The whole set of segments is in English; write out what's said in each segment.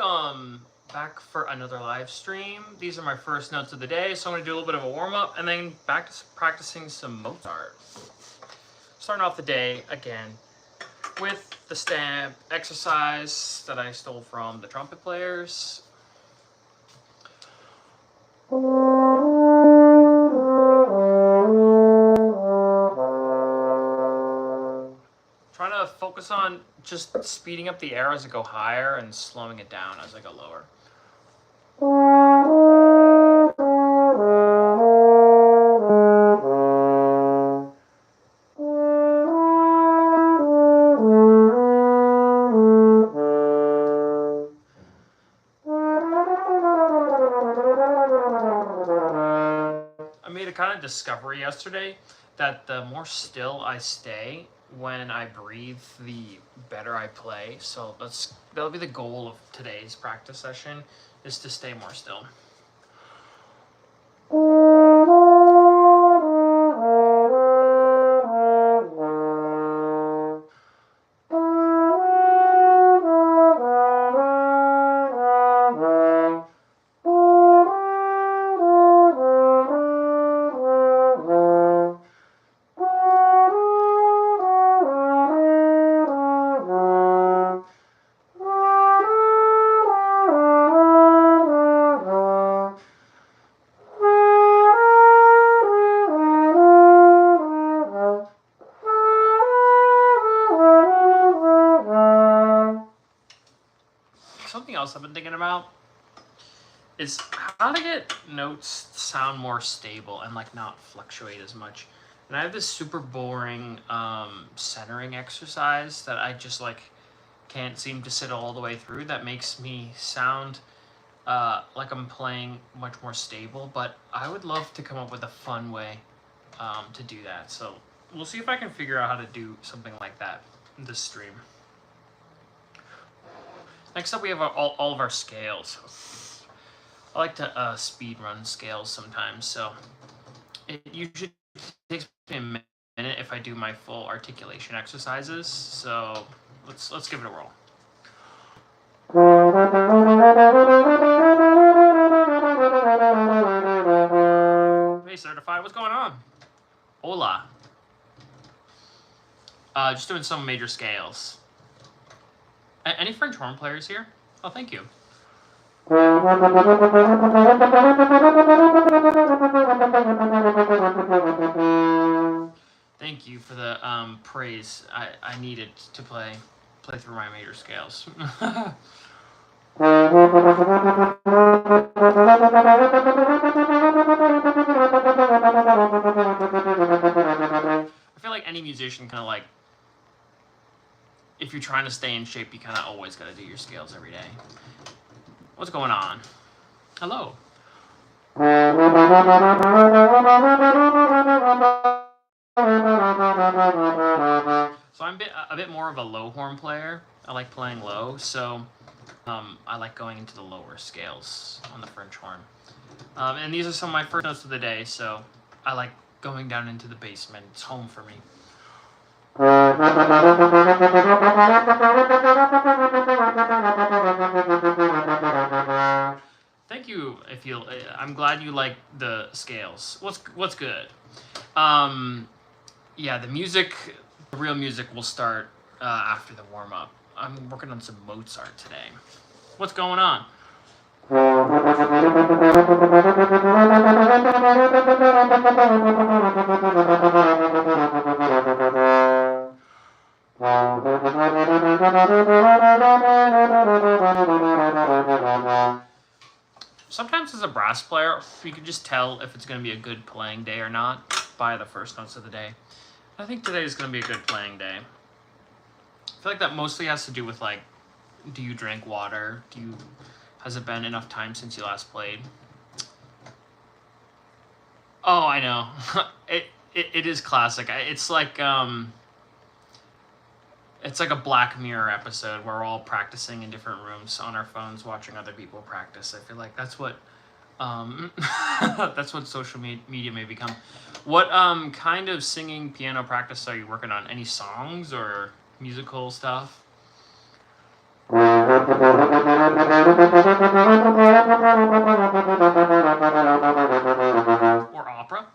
welcome back for another live stream. These are my first notes of the day, so I'm going to do a little bit of a warm-up and then back to practicing some Mozart. Starting off the day again with the stamp exercise that I stole from the trumpet players. Trying to focus on just speeding up the air as I go higher and slowing it down as I go lower. I made a kind of discovery yesterday that the more still I stay when I breathe, the better I play. So that'll be the goal of today's practice session, is to stay more still. Something else I've been thinking about is how to get notes to sound more stable and like not fluctuate as much. And I have this super boring centering exercise that I just like can't seem to sit all the way through, that makes me sound like I'm playing much more stable, but I would love to come up with a fun way to do that. So we'll see if I can figure out how to do something like that in this stream. Next up, we have all of our scales. I like to speed run scales sometimes, so it usually takes me a minute if I do my full articulation exercises. So let's give it a whirl. Hey, certified, what's going on? Hola. Just doing some major scales. Any French horn players here? Oh, thank you. Thank you for the praise. I needed to play through my major scales. I feel like any musician kind of like, if you're trying to stay in shape, you kind of always got to do your scales every day. What's going on? Hello. So I'm a bit more of a low horn player. I like playing low, so I like going into the lower scales on the French horn. And these are some of my first notes of the day, so I like going down into the basement. It's home for me. Thank you. I'm glad you like the scales. What's good? Yeah, the real music will start after the warm up. I'm working on some Mozart today. What's going on? Sometimes as a brass player, you can just tell if it's going to be a good playing day or not by the first notes of the day. I think today is going to be a good playing day. I feel like that mostly has to do with like, do you drink water? Has it been enough time since you last played? Oh, I know. It is classic. It's like a Black Mirror episode where we're all practicing in different rooms on our phones, watching other people practice. I feel like that's what that's what social media may become. What kind of singing piano practice are you working on? Any songs or musical stuff? Or opera.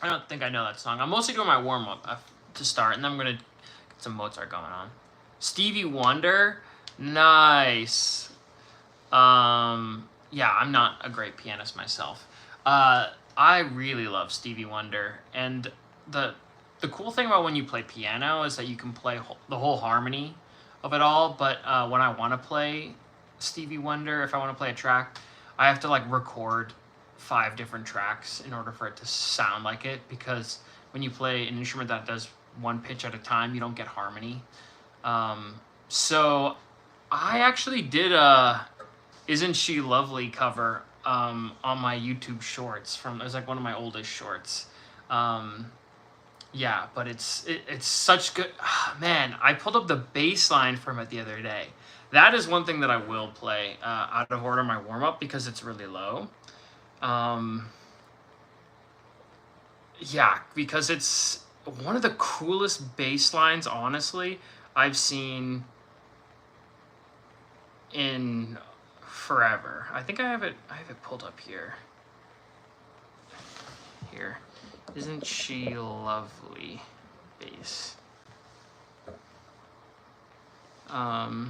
I don't think I know that song. I'm mostly doing my warm-up to start, and then I'm going to get some Mozart going on. Stevie Wonder? Nice. Yeah, I'm not a great pianist myself. I really love Stevie Wonder, and the cool thing about when you play piano is that you can play the whole harmony of it all, but when I want to play Stevie Wonder, if I want to play a track, I have to like record 5 different tracks in order for it to sound like it, because when you play an instrument that does one pitch at a time, you don't get harmony. So I actually did a Isn't She Lovely cover on my YouTube shorts. It was like one of my oldest shorts. Yeah, but it's such good. Man, I pulled up the bass line from it the other day. That is one thing that I will play out of order my warm-up because it's really low. Yeah, because it's one of the coolest bass lines, honestly, I've seen in forever. I think I have it pulled up here. Here. Isn't She Lovely? Bass. I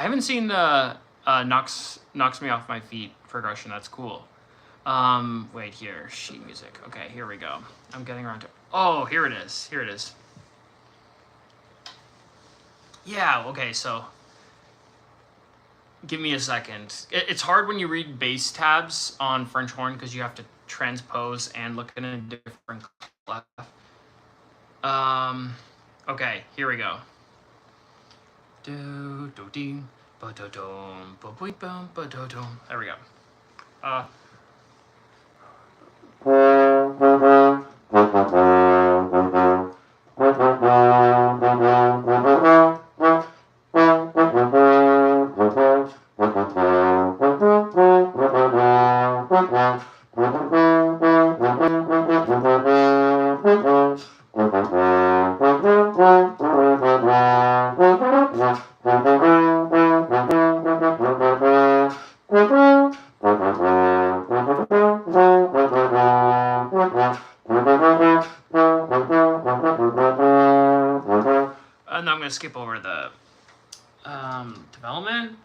haven't seen the knocks Me Off My Feet progression. That's cool. Wait, here, sheet music. Okay, here we go. I'm getting around to. Oh, here it is. Here it is. Yeah. Okay. So, give me a second. It's hard when you read bass tabs on French horn because you have to transpose and look in a different clef. Okay, here we go. There we go. And I'm going to skip over the development.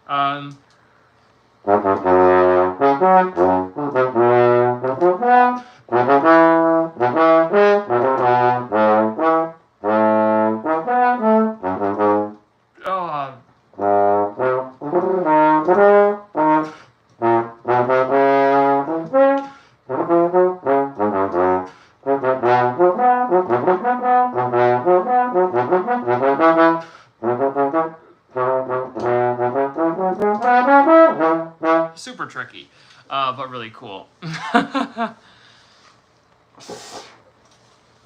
Super tricky, but really cool.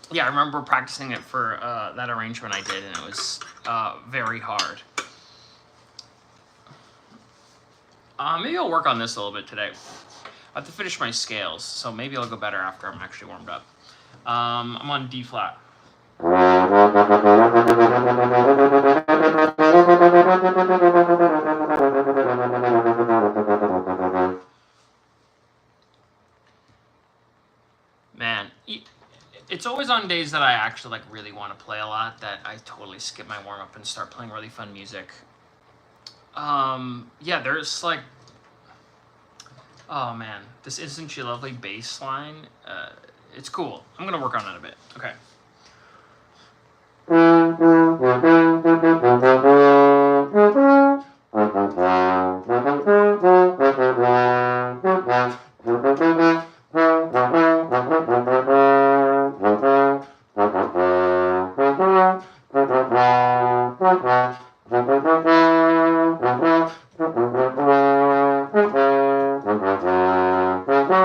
Yeah, I remember practicing it for that arrangement I did, and it was very hard. Maybe I'll work on this a little bit today. I have to finish my scales, so maybe I'll go better after I'm actually warmed up. I'm on D flat. Man, it's always on days that I actually like really want to play a lot that I totally skip my warm up and start playing really fun music. Yeah, there's like, oh man, this Isn't She Lovely bass line. It's cool. I'm gonna work on it a bit. Okay.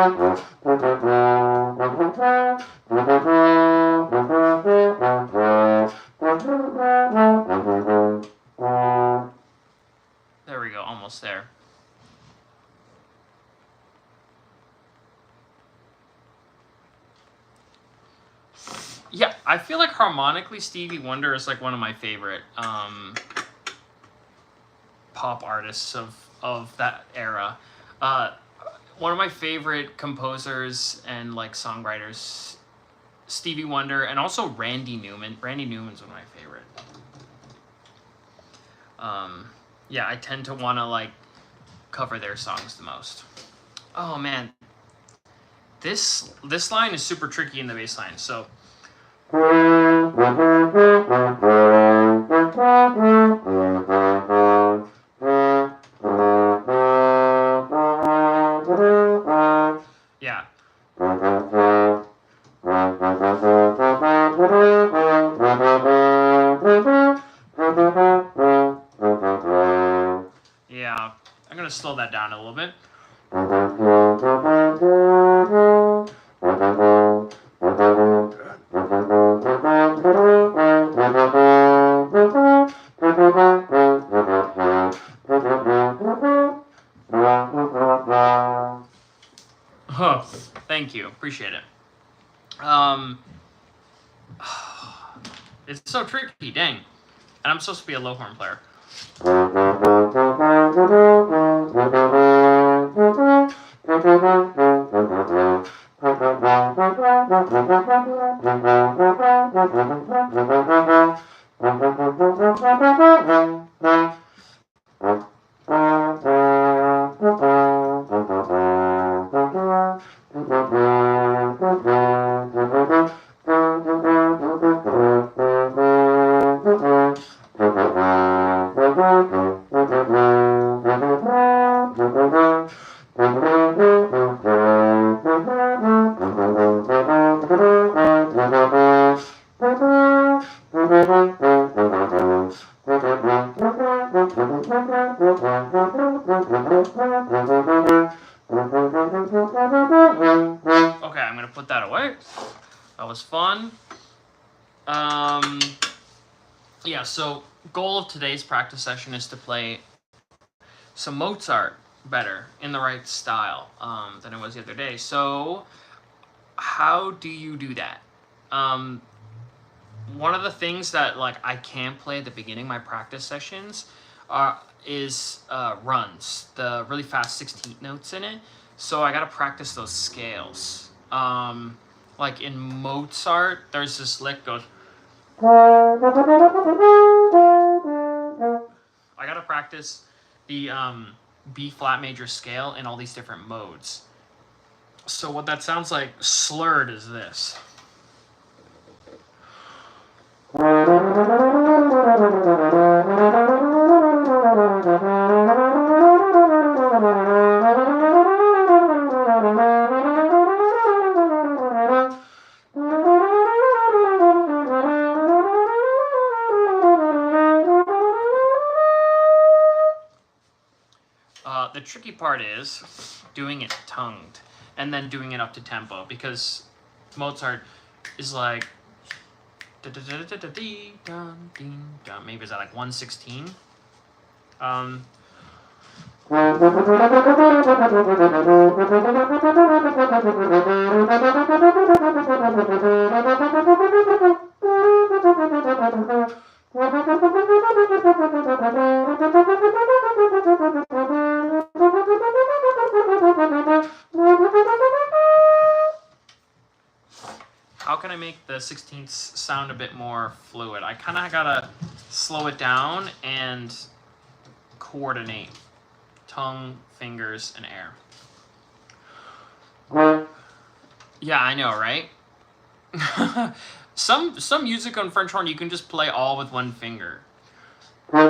There we go, almost there. Yeah, I feel like harmonically Stevie Wonder is like one of my favorite pop artists of that era. One of my favorite composers and like songwriters, Stevie Wonder, and also Randy Newman. Randy Newman's one of my favorite. Yeah, I tend to want to like cover their songs the most. Oh man, this line is super tricky in the bass line. So. Yeah. Yeah, I'm gonna slow that down a little bit. Oh, thank you, appreciate it. It's so tricky, dang. And I'm supposed to be a low horn player. Okay, I'm gonna put that away. That was fun. Yeah, so goal of today's practice session is to play some Mozart better in the right style than it was the other day. So how do you do that? One of the things that like I can play at the beginning of my practice sessions is runs, the really fast 16th notes in it. So I gotta practice those scales. Like in Mozart, there's this lick goes. I gotta practice the B flat major scale in all these different modes. So what that sounds like slurred is this. The tricky part is doing it tongued and then doing it up to tempo, because Mozart is like maybe is that like 116. How can I make the 16ths sound a bit more fluid? I kind of gotta slow it down and coordinate tongue, fingers, and air. Yeah, I know, right? Some music on French horn you can just play all with one finger. And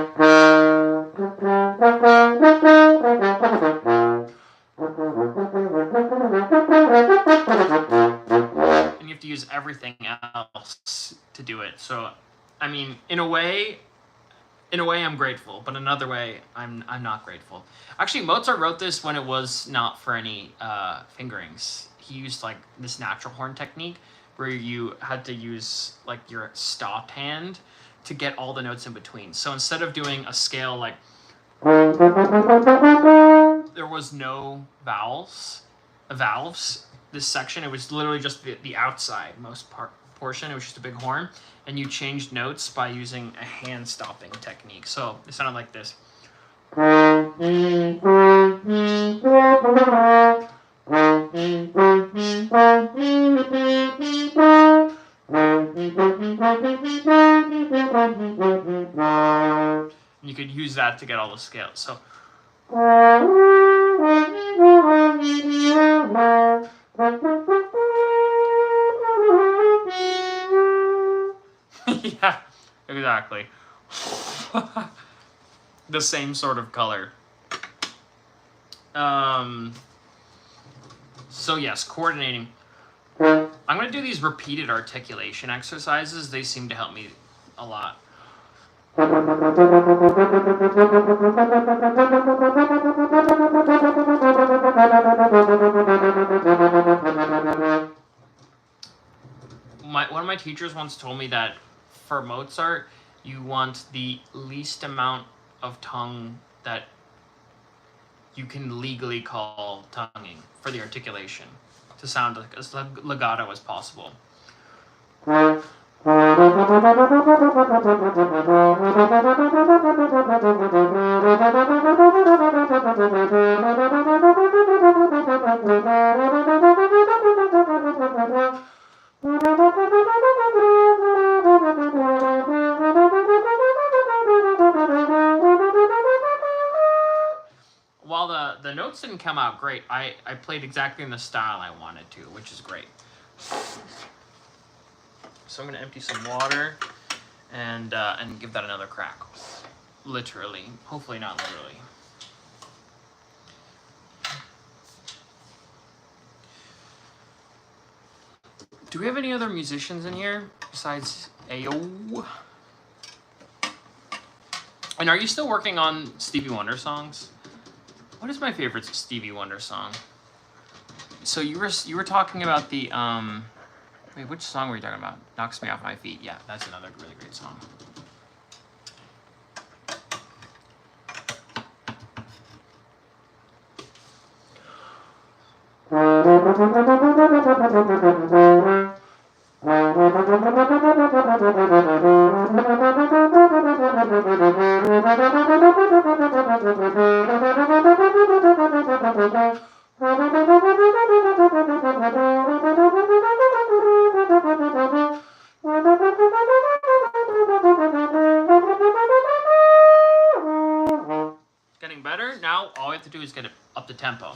you have to use everything else to do it. So, I mean, in a way, in a way I'm grateful, but another way I'm not grateful. Actually, Mozart wrote this when it was not for any fingerings. He used like this natural horn technique where you had to use like your stopped hand to get all the notes in between. So instead of doing a scale like there was no valves, this section, it was literally just the outside portion. It was just a big horn, and you changed notes by using a hand stopping technique. So it sounded like this. And you could use that to get all the scales. So yeah, exactly. The same sort of color. So yes, coordinating. I'm going to do these repeated articulation exercises. They seem to help me a lot. One of my teachers once told me that for Mozart, you want the least amount of tongue that you can legally call tonguing for the articulation to sound like as legato as possible. While the notes didn't come out great, I played exactly in the style I wanted to, which is great. So I'm going to empty some water and give that another crack. Literally. Hopefully not literally. Do we have any other musicians in here besides Ayo? And are you still working on Stevie Wonder songs? What is my favorite Stevie Wonder song? So you were talking about the wait, which song were you talking about? Knocks Me Off My Feet. Yeah, that's another really great song. Getting better? Now all we have to do is get it up the tempo.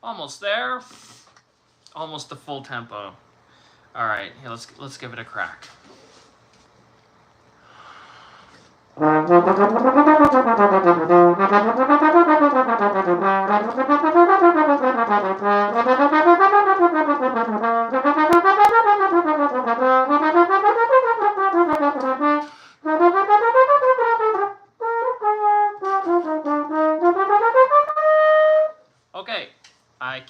Almost there. Almost the full tempo. All right, here, let's give it a crack. Okay, I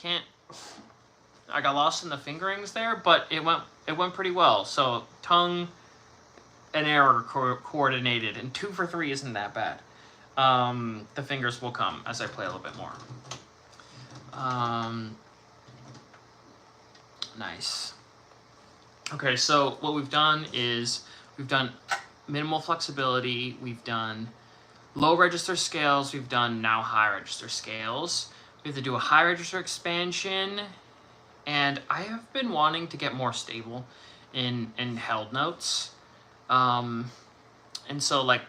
got lost in the fingerings there, but it went pretty well. So tongue and air are coordinated, and 2 for 3 isn't that bad. The fingers will come as I play a little bit more. Nice. Okay, so what we've done is we've done minimal flexibility, we've done low register scales, we've done now high register scales. We have to do a high register expansion, and I have been wanting to get more stable in held notes. And so like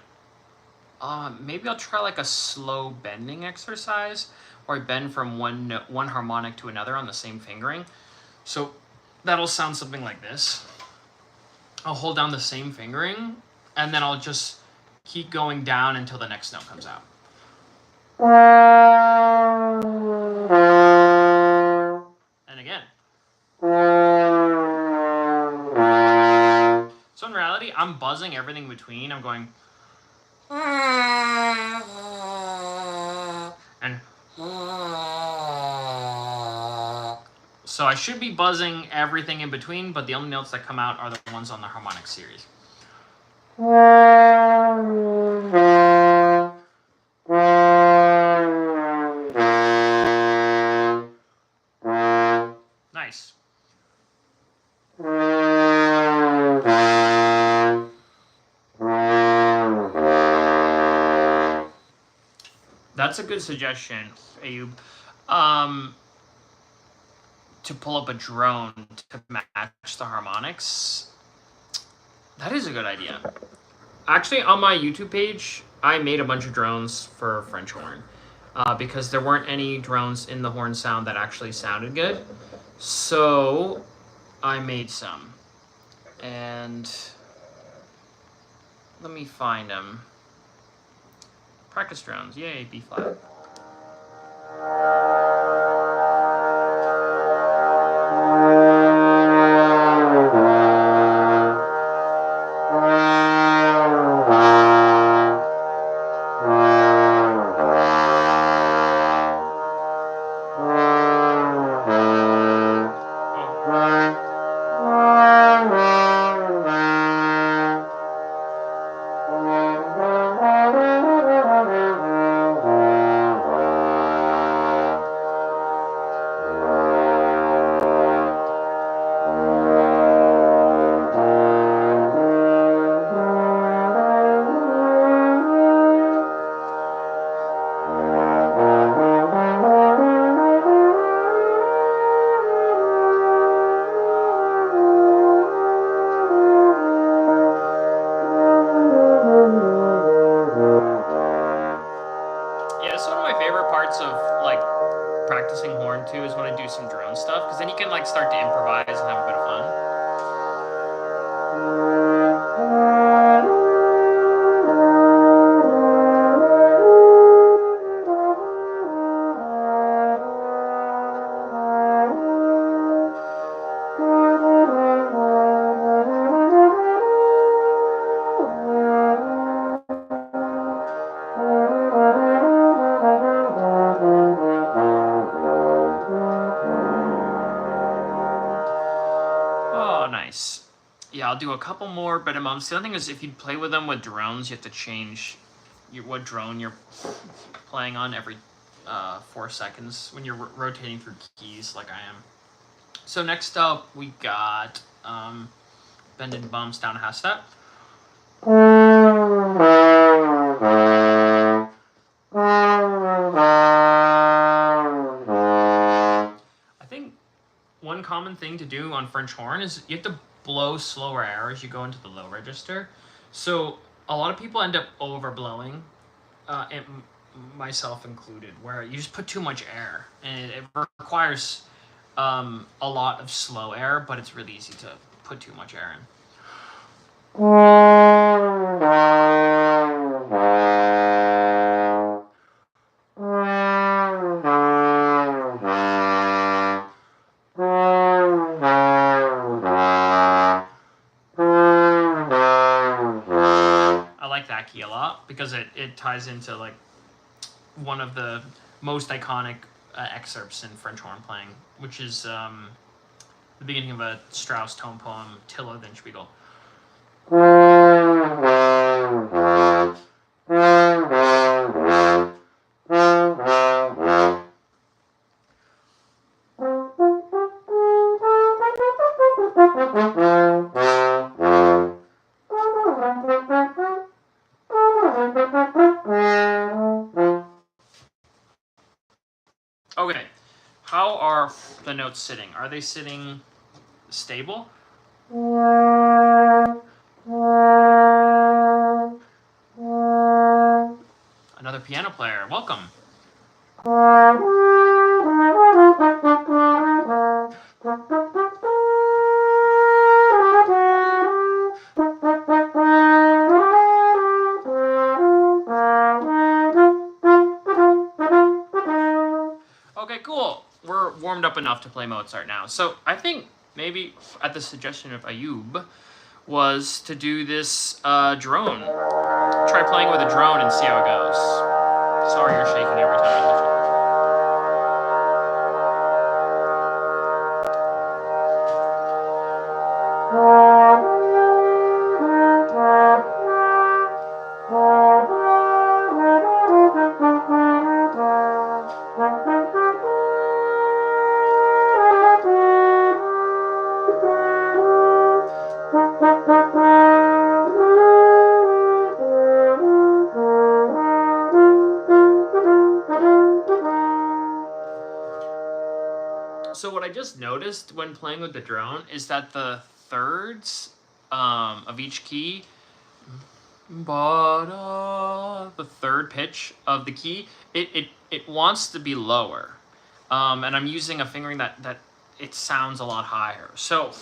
maybe I'll try like a slow bending exercise where I bend from one harmonic to another on the same fingering. So that'll sound something like this. I'll hold down the same fingering, and then I'll just keep going down until the next note comes out. And again. So in reality, I'm buzzing everything in between. I'm going... and... So I should be buzzing everything in between, but the only notes that come out are the ones on the harmonic series. Nice. That's a good suggestion, Ayub. To pull up a drone to match the harmonics. That is a good idea. Actually, on my YouTube page, I made a bunch of drones for French horn because there weren't any drones in the horn sound that actually sounded good. So I made some. And let me find them. Practice drones. Yay, B flat. Start to improvise and have a bit of fun. Yeah, I'll do a couple more minimums. The other thing is, if you play with them with drones, you have to change what drone you're playing on every 4 seconds when you're rotating through keys like I am. So next up, we got bending bumps down a half step. I think one common thing to do on French horn is you have to blow slower air as you go into the low register. So a lot of people end up overblowing, and myself included, where you just put too much air, and it requires a lot of slow air, but it's really easy to put too much air in. A lot because it ties into like one of the most iconic excerpts in French horn playing, which is the beginning of a Strauss tone poem, Till of Windspiegel. Okay, how are the notes sitting? Are they sitting stable? Another piano player, welcome. cool. We're warmed up enough to play Mozart now. So I think maybe at the suggestion of Ayub was to do this drone. Try playing with a drone and see how it goes. Sorry you're shaking every time I touch it. So what I just noticed when playing with the drone is that the thirds of each key, the third pitch of the key, it wants to be lower. And I'm using a fingering that it sounds a lot higher. So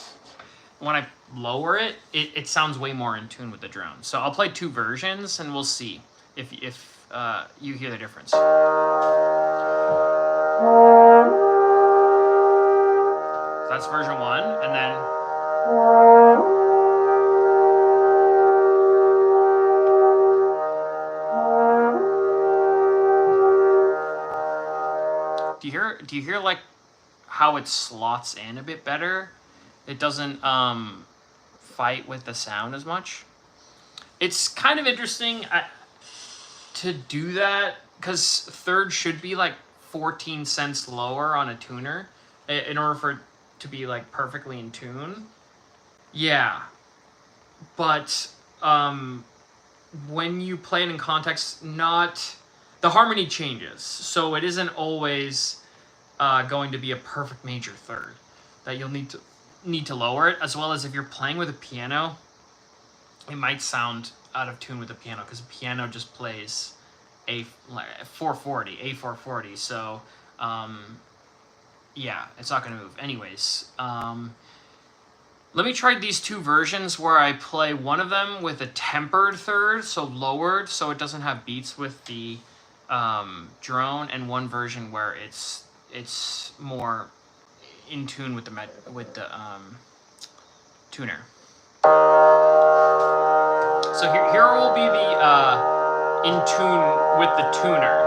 when I lower it, it sounds way more in tune with the drone. So I'll play 2 versions and we'll see if you hear the difference. So that's version 1, and then do you hear like how it slots in a bit better? It doesn't fight with the sound as much. It's kind of interesting to do that because third should be like 14 cents lower on a tuner in order for it to be like perfectly in tune. Yeah, but when you play it in context, the harmony changes, so it isn't always going to be a perfect major third. That you'll need to lower it, as well as if you're playing with a piano, it might sound out of tune with the piano because the piano just plays A440. So yeah, it's not going to move. Anyways, let me try these 2 versions where I play one of them with a tempered third, so lowered, so it doesn't have beats with the drone, and one version where it's more in tune with the tuner. So here will be the in tune with the tuner.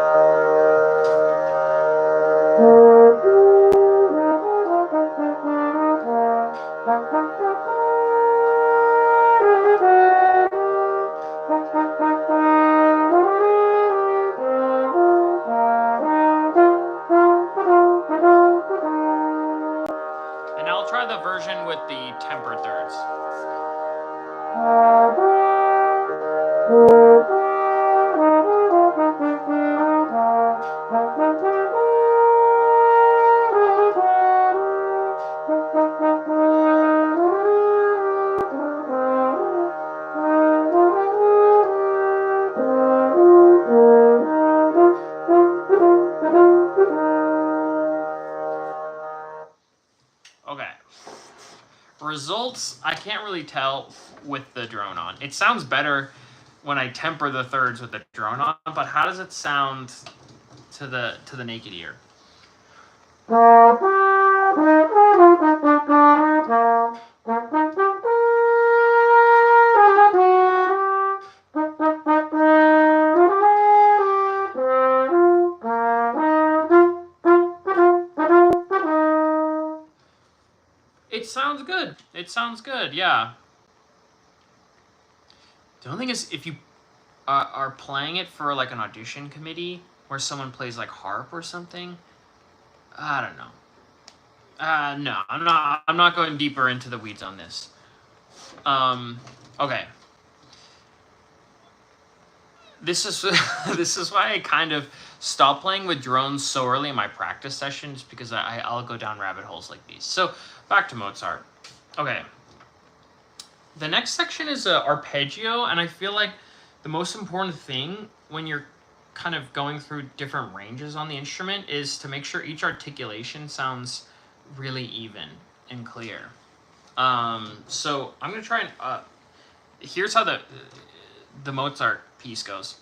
And I'll try the version with the tempered thirds. Okay. Results, I can't really tell with the drone on. It sounds better when I temper the thirds with the drone on, but how does it sound to the naked ear? It sounds good. It sounds good, yeah. The only thing is, if you are playing it for like an audition committee where someone plays like harp or something, I don't know. No, I'm not going deeper into the weeds on this. Okay. This is why I kind of stopped playing with drones so early in my practice sessions, because I'll go down rabbit holes like these. So back to Mozart. Okay. The next section is arpeggio, and I feel like the most important thing when you're kind of going through different ranges on the instrument is to make sure each articulation sounds really even and clear. So I'm gonna try and here's how the Mozart piece goes.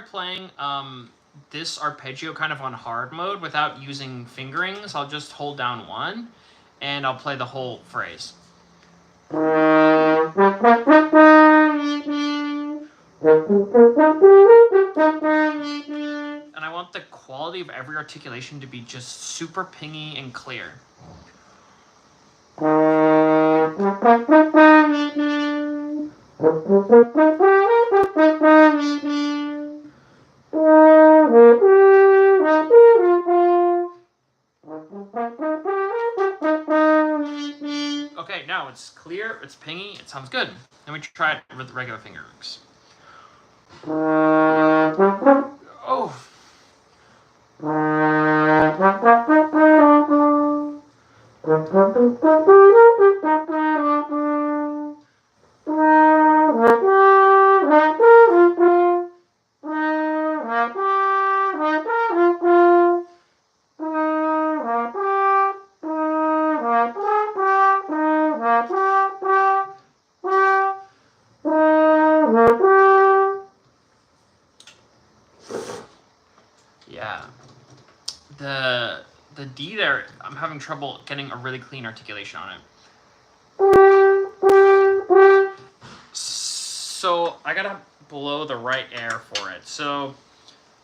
playing this arpeggio kind of on hard mode without using fingerings, I'll just hold down 1 and I'll play the whole phrase. And I want the quality of every articulation to be just super pingy and clear. Okay, now it's clear, it's pingy, it sounds good. Then we try it with regular fingerings. Oh. Yeah. The D there, I'm having trouble getting a really clean articulation on it. So I gotta blow the right air for it. So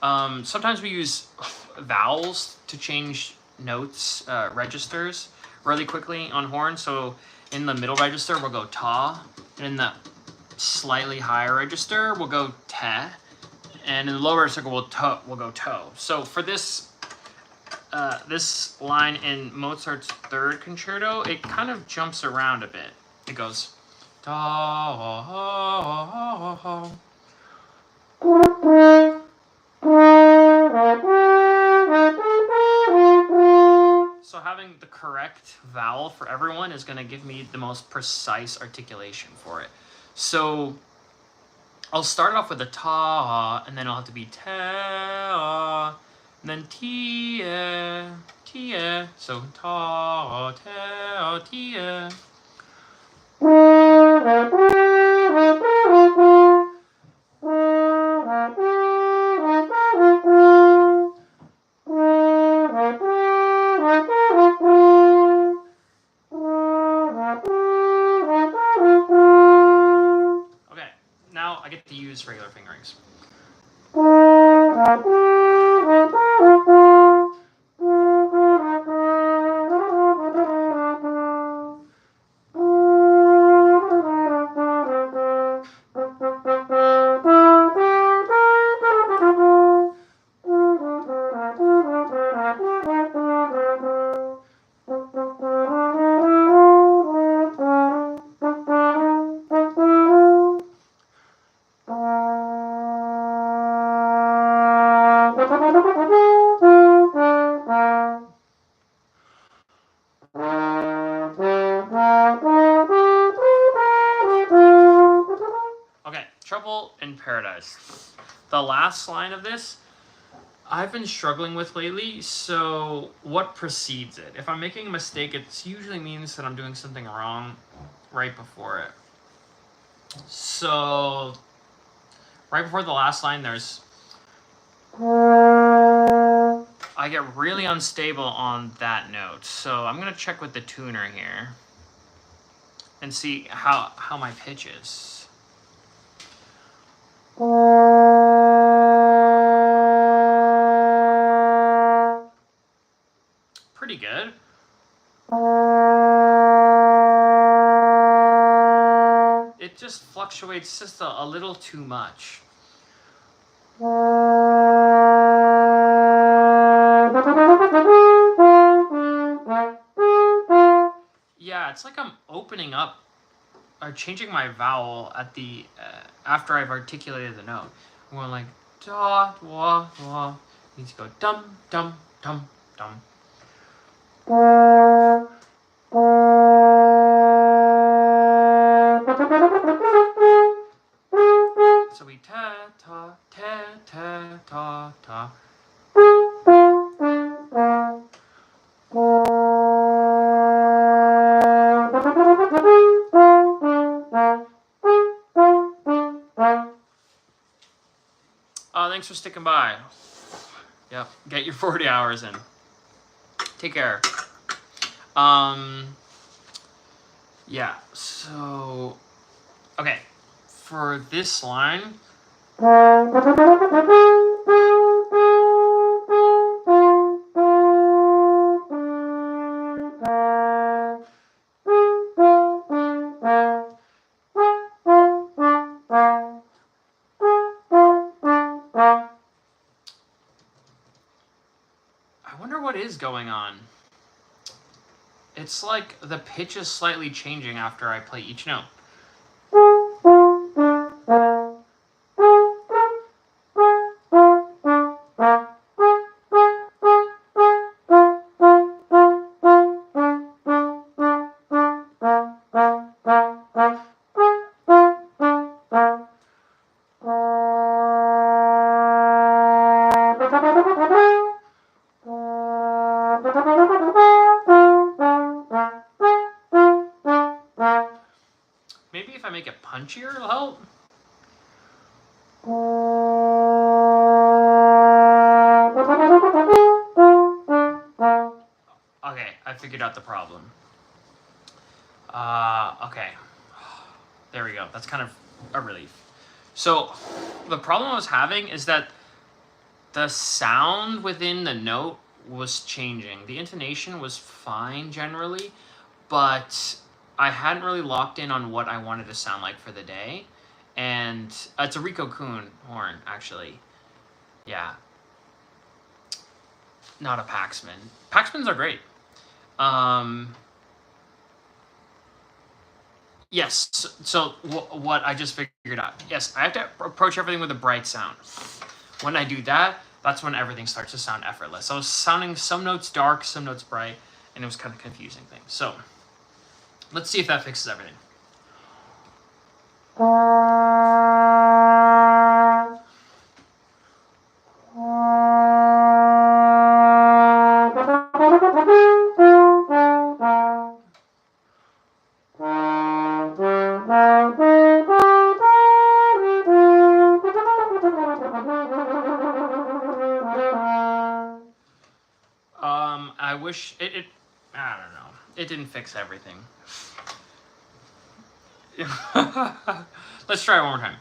sometimes we use vowels to change notes, registers really quickly on horn. So in the middle register, we'll go ta, and in the slightly higher register, we'll go te, and in the lower register, we'll go to. So for this this line in Mozart's third concerto, it kind of jumps around a bit. It goes ta. So having the correct vowel for everyone is going to give me the most precise articulation for it. So I'll start off with a ta, and then I'll have to be te, and then tie, tie. So ta, te, tie. Okay, now I get to use regular fingerings. Okay, Trouble in Paradise. The last line of this, I've been struggling with lately, so what precedes it? If I'm making a mistake, it usually means that I'm doing something wrong right before it. So, right before the last line, there's... I get really unstable on that note, so I'm going to check with the tuner here and see how my pitch is. Pretty good. It just fluctuates just a little too much. Yeah, it's like I'm opening up or changing my vowel at the after I've articulated the note. I'm going like da, wa, wa. It needs to go dum, dum, dum, dum. So we ta, ta, ta, ta, ta, ta. thanks for sticking by. Yep, get your 40 hours in. Take care. Yeah, so, okay, for this line, I wonder what is going on. It's like the pitch is slightly changing after I play each note. Maybe if I make it punchier, it'll help. Okay, I figured out the problem. Okay. There we go. That's kind of a relief. So, the problem I was having is that the sound within the note was changing. The intonation was fine generally, but I hadn't really locked in on what I wanted to sound like for the day. And it's a Rico Kuhn horn, actually. Yeah. Not a Paxman. Paxmans are great. Yes, so what I just figured out. Yes, I have to approach everything with a bright sound. When I do that, that's when everything starts to sound effortless. I was sounding some notes dark, some notes bright, and it was kind of confusing things. So let's see if that fixes everything. I wish it I don't know. It didn't fix everything. Let's try it one more time.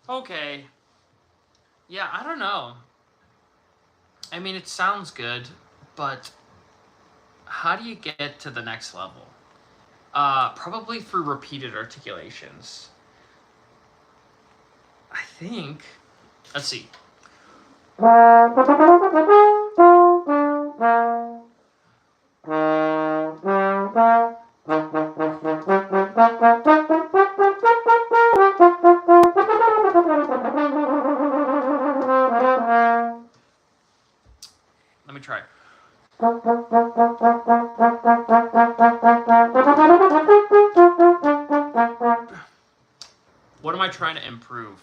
Okay. Yeah, I don't know. I mean, it sounds good, but how do you get to the next level? Probably through repeated articulations. I think. Let's see. Let me try. What am I trying to improve?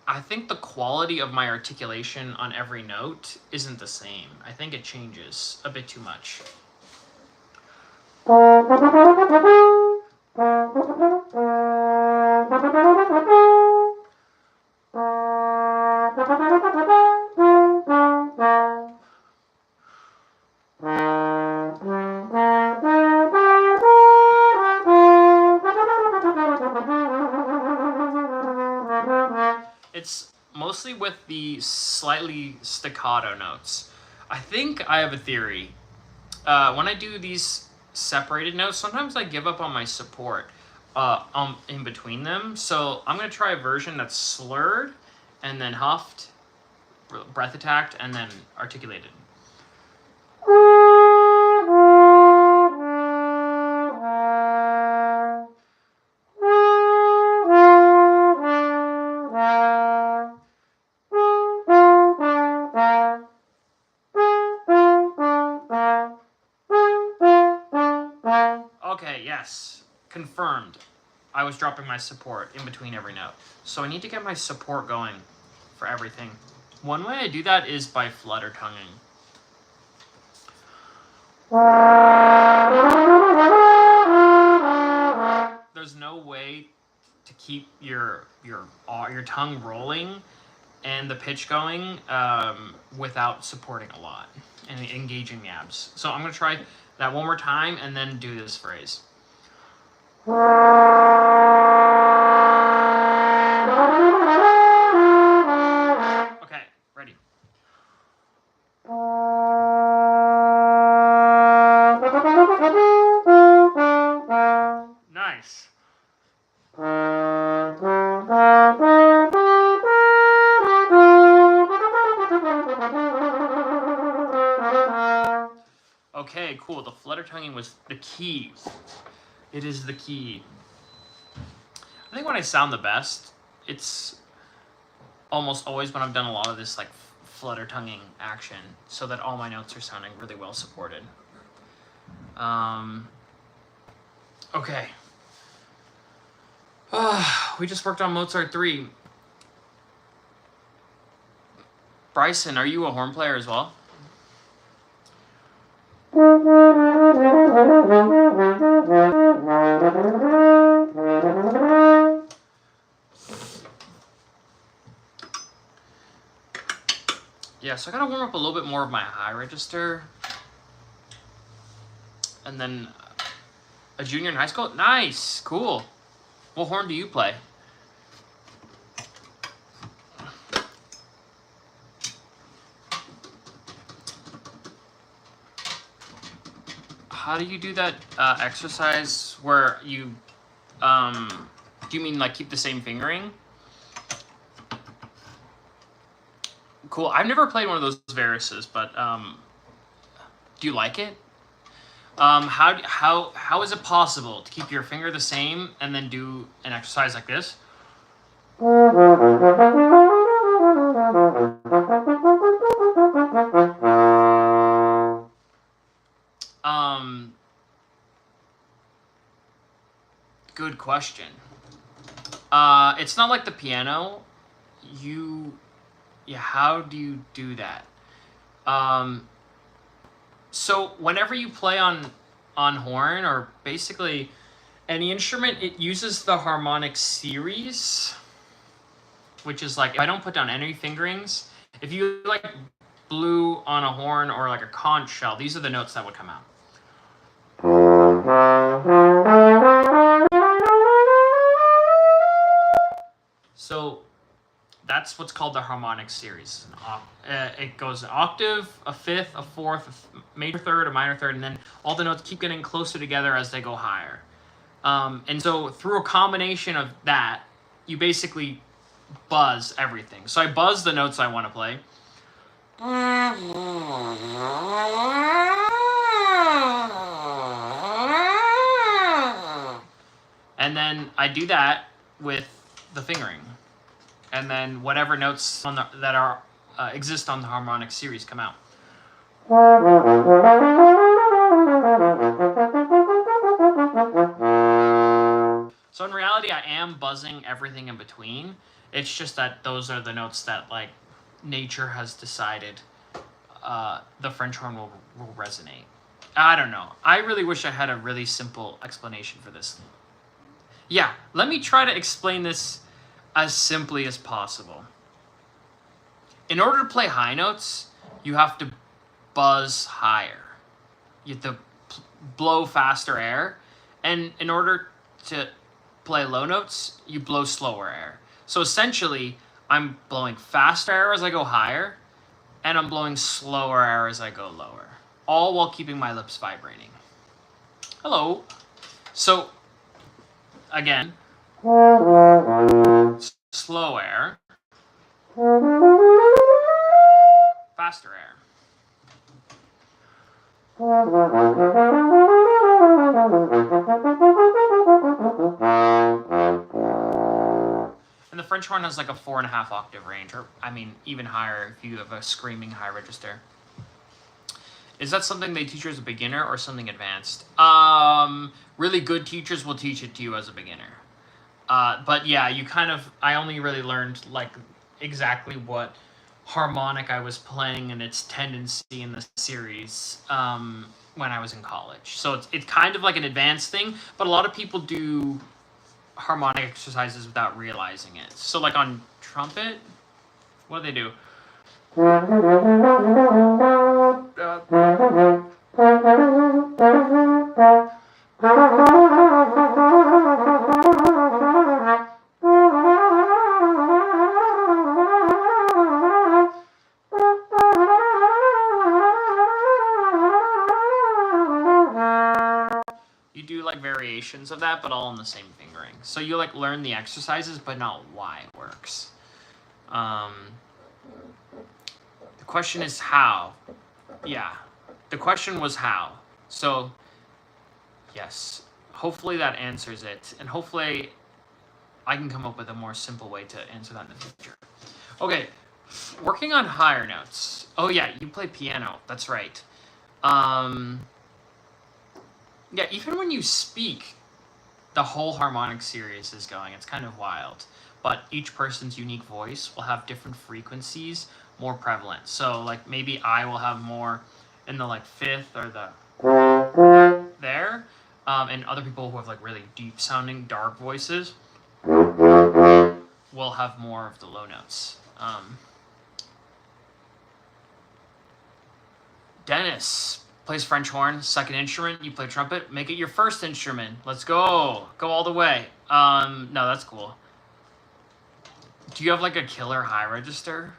I think the quality of my articulation on every note isn't the same. I think it changes a bit too much. It's mostly with the slightly staccato notes. I think I have a theory. When I do these separated notes, sometimes I give up on my support in between them. So I'm going to try a version that's slurred and then huffed, breath attacked, and then articulated. Okay, yes. confirmed. I was dropping my support in between every note. So I need to get my support going for everything. One way I do that is by flutter tonguing. There's no way to keep your tongue rolling and the pitch going without supporting a lot and engaging the abs. So I'm going to try that one more time and then do this phrase. Okay, ready. Nice. Okay, cool. The flutter tonguing was the key. It is the key. I think when I sound the best, it's almost always when I've done a lot of this like flutter tonguing action, so that all my notes are sounding really well supported. Okay. We just worked on Mozart 3. Bryson, are you a horn player as well? Yeah, so I gotta warm up a little bit more of my high register. And then a junior in high school? Nice, cool. What horn do you play? How do you do that exercise where you, do you mean like keep the same fingering? Cool. I've never played one of those varices, but do you like it? How is it possible to keep your finger the same and then do an exercise like this? Good question. It's not like the piano. How do you do that? So whenever you play on horn or basically any instrument, it uses the harmonic series, which is like, if I don't put down any fingerings, if you like blew on a horn or like a conch shell, these are the notes that would come out. So that's what's called the harmonic series. It goes an octave, a fifth, a fourth, a major third, a minor third, and then all the notes keep getting closer together as they go higher. And so through a combination of that, you basically buzz everything. So I buzz the notes I want to play. And then I do that with the fingering. And then whatever notes that are exist on the harmonic series come out. So in reality, I am buzzing everything in between. It's just that those are the notes that like nature has decided the French horn will resonate. I don't know. I really wish I had a really simple explanation for this. Yeah, let me try to explain this as simply as possible. In order to play high notes, you have to buzz higher. You have to blow faster air. And in order to play low notes, you blow slower air. So essentially, I'm blowing faster air as I go higher, and I'm blowing slower air as I go lower, all while keeping my lips vibrating. Hello. So, again, slow air, faster air. And the French horn has like a 4.5 octave range, or I mean even higher if you have a screaming high register. Is that something they teach you as a beginner or something advanced? Really good teachers will teach it to you as a beginner. But yeah, I only really learned like exactly what harmonic I was playing and its tendency in the series when I was in college. So it's kind of like an advanced thing, but a lot of people do harmonic exercises without realizing it. So like on trumpet, what do they do? You do like variations of that, but all in the same fingering. So you like learn the exercises, but not why it works. The question is how. Yeah, the question was how. So yes, hopefully that answers it, and hopefully I can come up with a more simple way to answer that in the future. Okay, working on higher notes. Oh yeah, you play piano. That's right. Yeah, even when you speak, the whole harmonic series is going. It's kind of wild. But each person's unique voice will have different frequencies more prevalent. So like maybe I will have more in the like fifth or the there. And other people who have like really deep sounding dark voices will have more of the low notes. Dennis plays French horn, second instrument. You play trumpet. Make it your first instrument. Let's go. Go all the way. No, that's cool. Do you have like a killer high register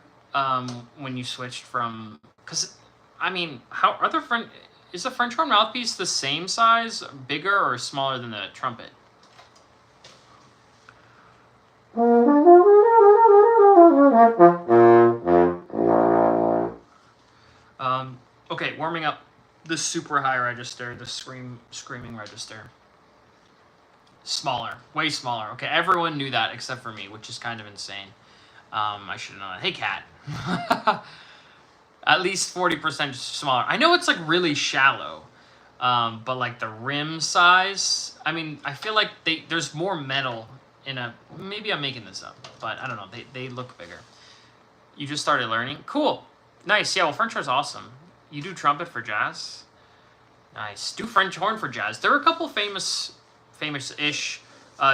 when you switched from? Because, I mean, how are the French? Is the French horn mouthpiece the same size, bigger, or smaller than the trumpet? Okay, warming up the super high register, the screaming register. Smaller, way smaller. Okay, everyone knew that except for me, which is kind of insane. I should have known that. Hey, cat. At least 40% smaller. I know it's like really shallow, but like the rim size. I mean, I feel like there's more metal in a. Maybe I'm making this up, but I don't know. They look bigger. You just started learning. Cool, nice. Yeah, well, French horn's awesome. You do trumpet for jazz. Nice. Do French horn for jazz. There are a couple famous-ish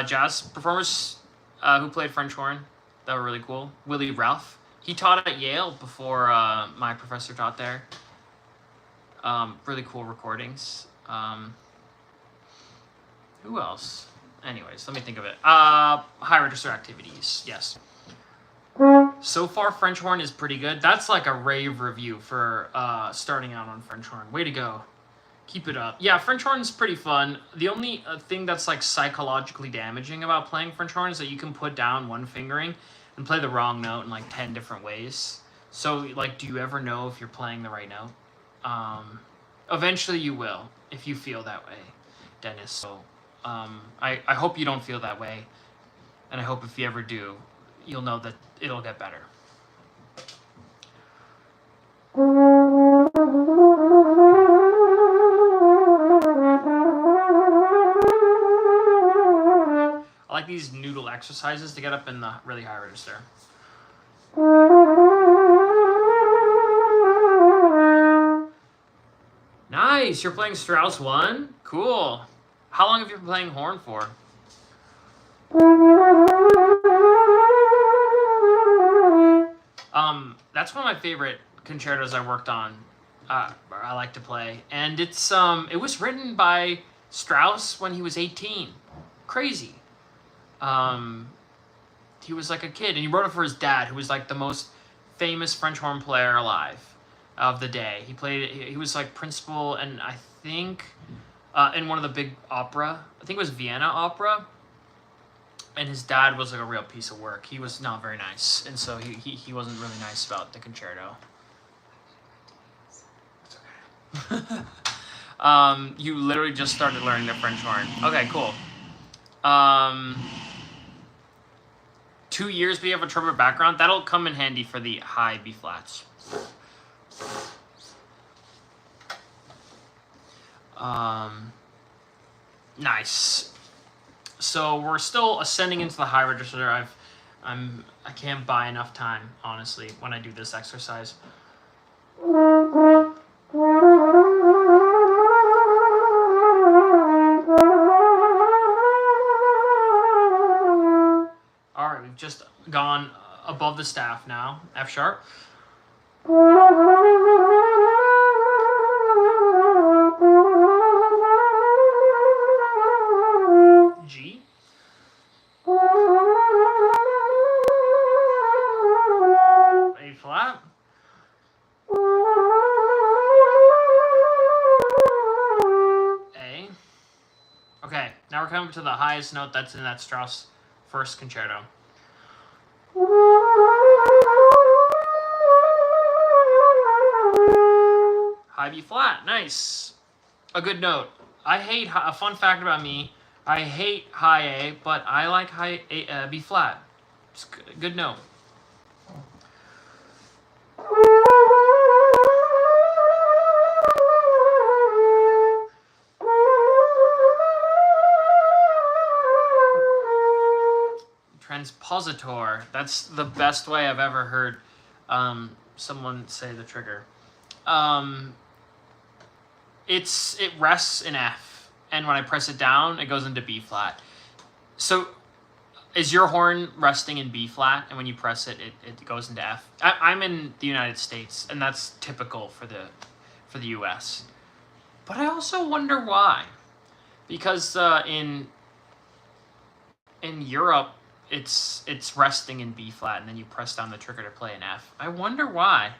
jazz performers who played French horn that were really cool. Willie Ralph. He taught at Yale before my professor taught there. Really cool recordings. Who else? Anyways, let me think of it. High register activities. Yes. So far, French horn is pretty good. That's like a rave review for starting out on French horn. Way to go. Keep it up. Yeah, French horn is pretty fun. The only thing that's like psychologically damaging about playing French horn is that you can put down one fingering and play the wrong note in like 10 different ways. So like, do you ever know if you're playing the right note? Eventually you will, if you feel that way, Dennis. So I hope you don't feel that way. And I hope if you ever do, you'll know that it'll get better. I like these noodle exercises to get up in the really high register. Nice, you're playing Strauss 1? Cool. How long have you been playing horn for? That's one of my favorite concertos I worked on. I like to play, and it was written by Strauss when he was 18. Crazy. He was like a kid, and he wrote it for his dad, who was like the most famous French horn player alive of the day. He was like principal, and I think in one of the big opera. I think it was Vienna Opera. And his dad was like a real piece of work. He was not very nice, and so he wasn't really nice about the concerto. It's okay. You literally just started learning the French horn. Okay, cool. 2 years, but you have a trumpet background. That'll come in handy for the high B flats. Nice. So we're still ascending into the high register. I can't buy enough time, honestly, when I do this exercise. All right, we've just gone above the staff now. F sharp. G. A flat. A. Okay, now we're coming to the highest note that's in that Strauss first concerto. High B flat, nice. A good note. I hate, a fun fact about me, I hate high A, but I like high A, B flat. It's a good note. Transpositor. That's the best way I've ever heard someone say the trigger. It rests in F, and when I press it down, it goes into B flat. So, is your horn resting in B flat, and when you press it, it goes into F? I'm in the United States, and that's typical for the U.S. But I also wonder why, because in Europe, it's resting in B flat, and then you press down the trigger to play an F. I wonder why.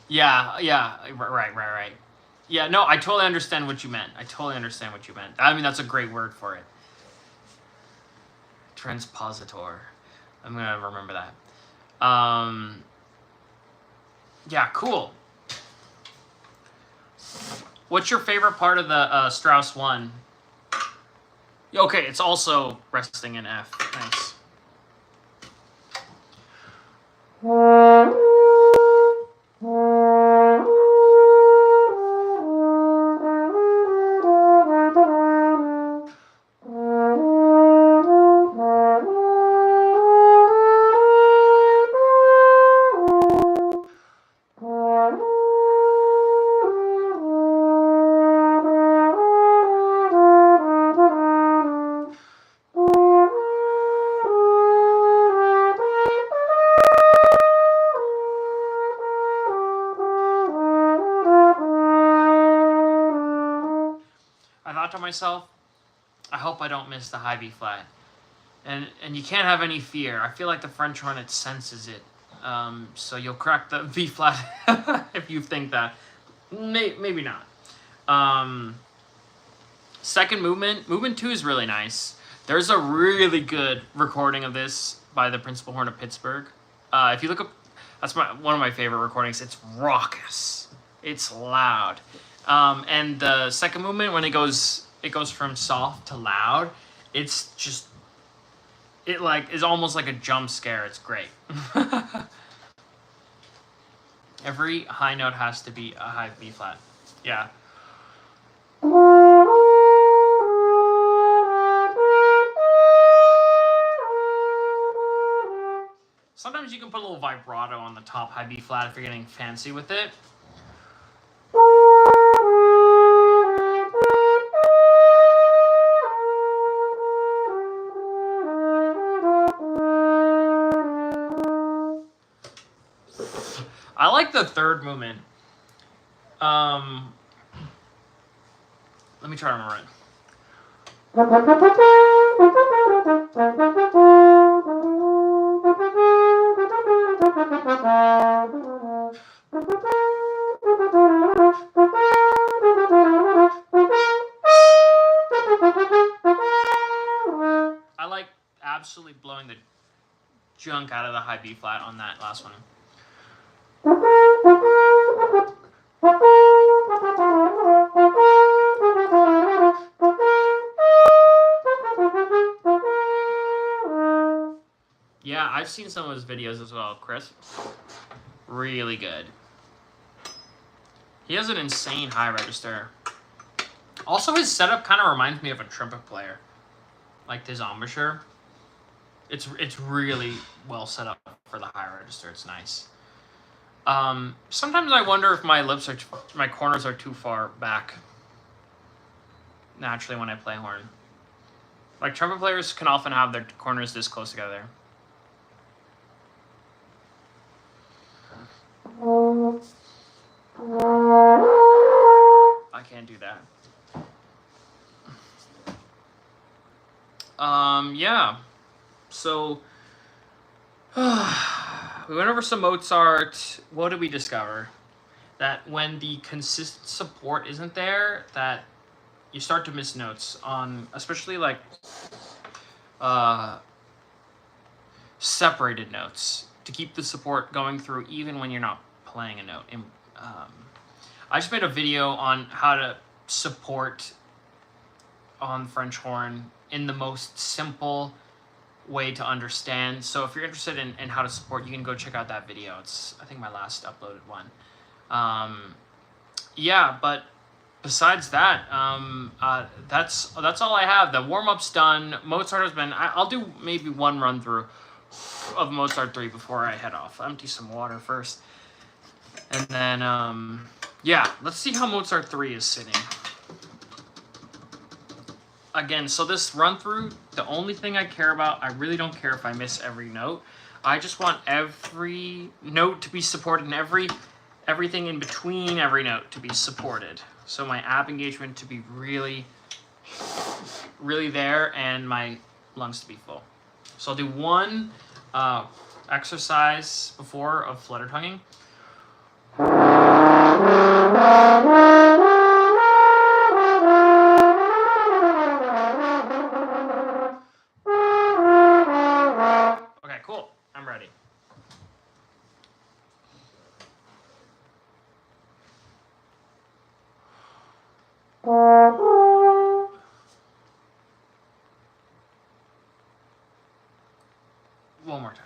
Yeah, right. Yeah, no, I totally understand what you meant. I mean, that's a great word for it. Transpositor. I'm gonna remember that. Yeah, cool. What's your favorite part of the Strauss 1? Okay, it's also resting in F. Nice. Myself, I hope I don't miss the high B flat, and you can't have any fear. I feel like the French horn, it senses it, so you'll crack the B flat if you think that. Maybe not. Second movement 2 is really nice. There's a really good recording of this by the Principal Horn of Pittsburgh. If you look up, that's one of my favorite recordings. It's raucous, it's loud, and the second movement, when it goes from soft to loud. It's just, it like is almost like a jump scare. It's great. Every high note has to be a high B flat. Yeah. Sometimes you can put a little vibrato on the top high B flat if you're getting fancy with it. I like the third movement. Let me try to remember it. I like absolutely blowing the junk out of the high B flat on that last one. Yeah, Yeah, I've seen some of his videos as well, Chris. Really good. He has an insane high register. Also, his setup kind of reminds me of a trumpet player, like his embouchure. It's really well set up for the high register. It's nice. Sometimes I wonder if my my corners are too far back. Naturally, when I play horn, like trumpet players can often have their corners this close together. I can't do that. Yeah. So, we went over some Mozart. What did we discover? That when the consistent support isn't there, that you start to miss notes on, especially like separated notes, to keep the support going through even when you're not playing a note. And, I just made a video on how to support on French horn in the most simple way to understand. So if you're interested in how to support, you can go check out that video. It's, I think, my last uploaded one. Yeah, but besides that, that's all I have. The warm-up's done. Mozart has been... I'll do maybe one run-through of Mozart 3 before I head off. I'll empty some water first. And then, yeah, let's see how Mozart 3 is sitting. Again, so this run-through, the only thing I care about, I really don't care if I miss every note. I just want every note to be supported and everything in between every note to be supported. So my ab engagement to be really, really there and my lungs to be full. So I'll do one exercise before of flutter tonguing. Okay, cool. I'm ready. One more time.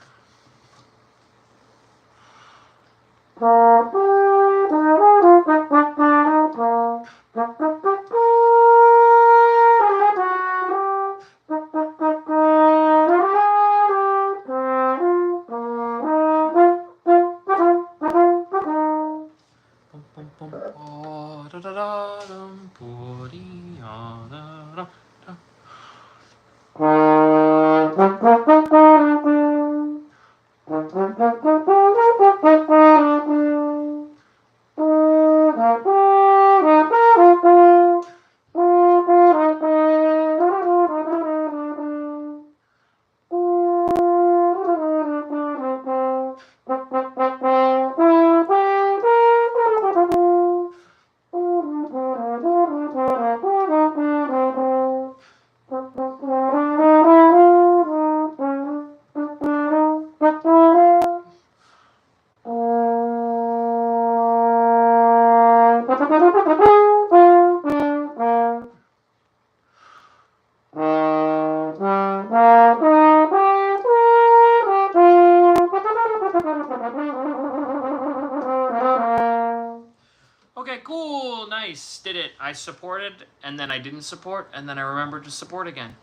Okay, cool, nice, did it. I supported, and then I didn't support, and then I remembered to support again.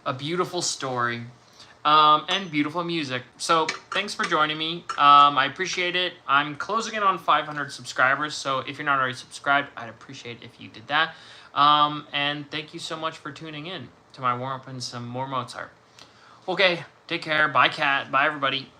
A beautiful story, and beautiful music. So, thanks for joining me. I appreciate it. I'm closing in on 500 subscribers, so if you're not already subscribed, I'd appreciate if you did that. And thank you so much for tuning in to my warm-up and some more Mozart. Okay, take care. Bye, Kat. Bye, everybody.